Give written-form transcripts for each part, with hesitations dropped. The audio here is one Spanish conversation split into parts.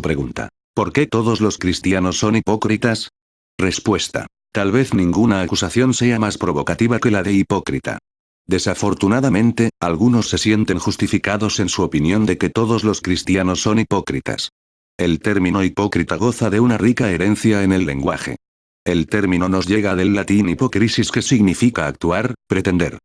Pregunta. ¿Por qué todos los cristianos son hipócritas? Respuesta. Tal vez ninguna acusación sea más provocativa que la de hipócrita. Desafortunadamente, algunos se sienten justificados en su opinión de que todos los cristianos son hipócritas. El término hipócrita goza de una rica herencia en el lenguaje. El término nos llega del latín hipocrisis, que significa actuar, pretender.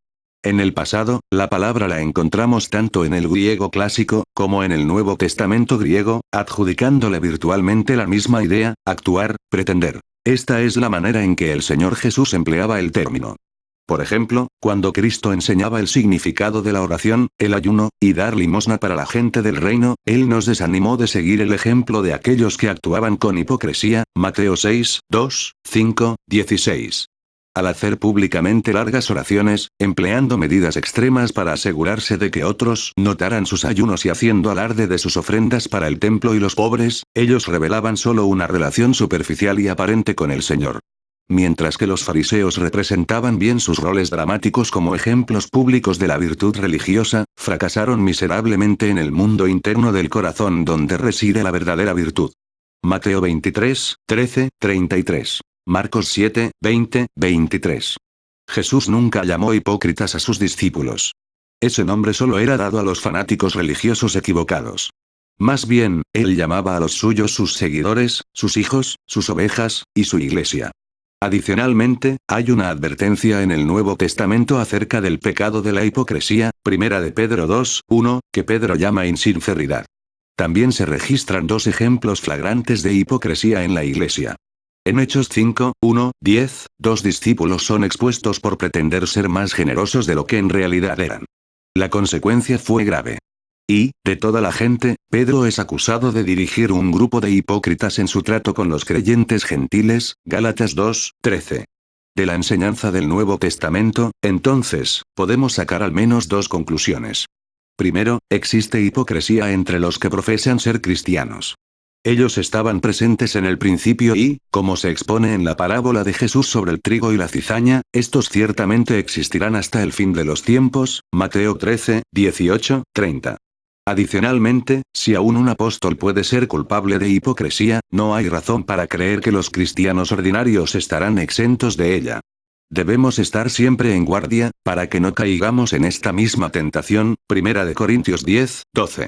En el pasado, la palabra la encontramos tanto en el griego clásico, como en el Nuevo Testamento griego, adjudicándole virtualmente la misma idea, actuar, pretender. Esta es la manera en que el Señor Jesús empleaba el término. Por ejemplo, cuando Cristo enseñaba el significado de la oración, el ayuno, y dar limosna para la gente del reino, Él nos desanimó de seguir el ejemplo de aquellos que actuaban con hipocresía, Mateo 6, 2, 5, 16. Al hacer públicamente largas oraciones, empleando medidas extremas para asegurarse de que otros notaran sus ayunos y haciendo alarde de sus ofrendas para el templo y los pobres, ellos revelaban solo una relación superficial y aparente con el Señor. Mientras que los fariseos representaban bien sus roles dramáticos como ejemplos públicos de la virtud religiosa, fracasaron miserablemente en el mundo interno del corazón donde reside la verdadera virtud. Mateo 23, 13, 33. Marcos 7, 20, 23. Jesús nunca llamó hipócritas a sus discípulos. Ese nombre solo era dado a los fanáticos religiosos equivocados. Más bien, Él llamaba a los suyos sus seguidores, sus hijos, sus ovejas, y su iglesia. Adicionalmente, hay una advertencia en el Nuevo Testamento acerca del pecado de la hipocresía, 1 de Pedro 2, 1, que Pedro llama insinceridad. También se registran dos ejemplos flagrantes de hipocresía en la iglesia. En Hechos 5, 1, 10, dos discípulos son expuestos por pretender ser más generosos de lo que en realidad eran. La consecuencia fue grave. Y, de toda la gente, Pedro es acusado de dirigir un grupo de hipócritas en su trato con los creyentes gentiles, Gálatas 2, 13. De la enseñanza del Nuevo Testamento, entonces, podemos sacar al menos dos conclusiones. Primero, existe hipocresía entre los que profesan ser cristianos. Ellos estaban presentes en el principio y, como se expone en la parábola de Jesús sobre el trigo y la cizaña, estos ciertamente existirán hasta el fin de los tiempos, Mateo 13, 18, 30. Adicionalmente, si aún un apóstol puede ser culpable de hipocresía, no hay razón para creer que los cristianos ordinarios estarán exentos de ella. Debemos estar siempre en guardia, para que no caigamos en esta misma tentación, 1 de Corintios 10, 12.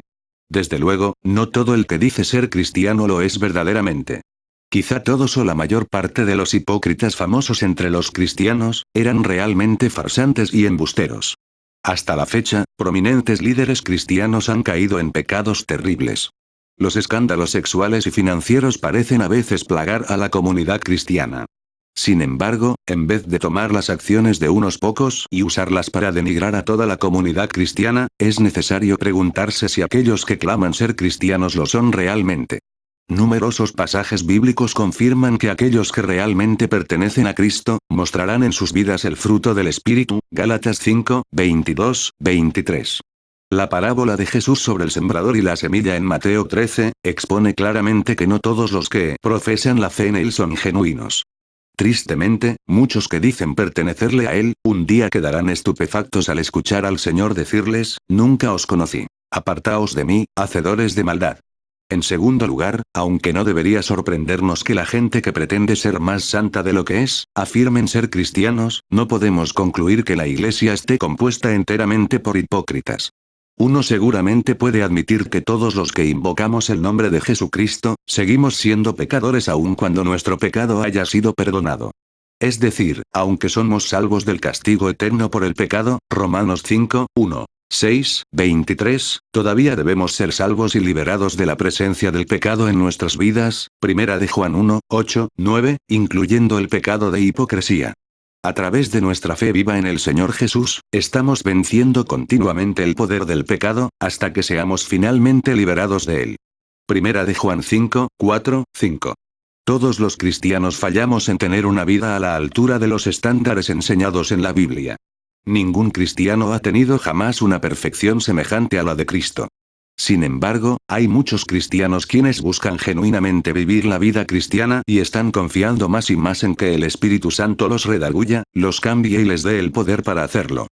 Desde luego, no todo el que dice ser cristiano lo es verdaderamente. Quizá todos o la mayor parte de los hipócritas famosos entre los cristianos, eran realmente farsantes y embusteros. Hasta la fecha, prominentes líderes cristianos han caído en pecados terribles. Los escándalos sexuales y financieros parecen a veces plagar a la comunidad cristiana. Sin embargo, en vez de tomar las acciones de unos pocos y usarlas para denigrar a toda la comunidad cristiana, es necesario preguntarse si aquellos que claman ser cristianos lo son realmente. Numerosos pasajes bíblicos confirman que aquellos que realmente pertenecen a Cristo, mostrarán en sus vidas el fruto del Espíritu, Gálatas 5, 22, 23. La parábola de Jesús sobre el sembrador y la semilla en Mateo 13, expone claramente que no todos los que profesan la fe en Él son genuinos. Tristemente, muchos que dicen pertenecerle a Él, un día quedarán estupefactos al escuchar al Señor decirles, nunca os conocí. Apartaos de mí, hacedores de maldad. En segundo lugar, aunque no debería sorprendernos que la gente que pretende ser más santa de lo que es, afirmen ser cristianos, no podemos concluir que la iglesia esté compuesta enteramente por hipócritas. Uno seguramente puede admitir que todos los que invocamos el nombre de Jesucristo, seguimos siendo pecadores aun cuando nuestro pecado haya sido perdonado. Es decir, aunque somos salvos del castigo eterno por el pecado, Romanos 5, 1. 6, 23, todavía debemos ser salvos y liberados de la presencia del pecado en nuestras vidas, 1 de Juan 1, 8, 9, incluyendo el pecado de hipocresía. A través de nuestra fe viva en el Señor Jesús, estamos venciendo continuamente el poder del pecado, hasta que seamos finalmente liberados de él. 1 de Juan 5, 4, 5. Todos los cristianos fallamos en tener una vida a la altura de los estándares enseñados en la Biblia. Ningún cristiano ha tenido jamás una perfección semejante a la de Cristo. Sin embargo, hay muchos cristianos quienes buscan genuinamente vivir la vida cristiana y están confiando más y más en que el Espíritu Santo los redarguya, los cambie y les dé el poder para hacerlo.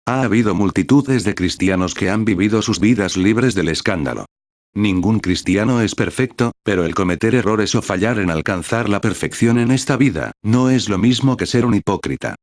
Ha habido multitudes de cristianos que han vivido sus vidas libres del escándalo. Ningún cristiano es perfecto, pero el cometer errores o fallar en alcanzar la perfección en esta vida, no es lo mismo que ser un hipócrita.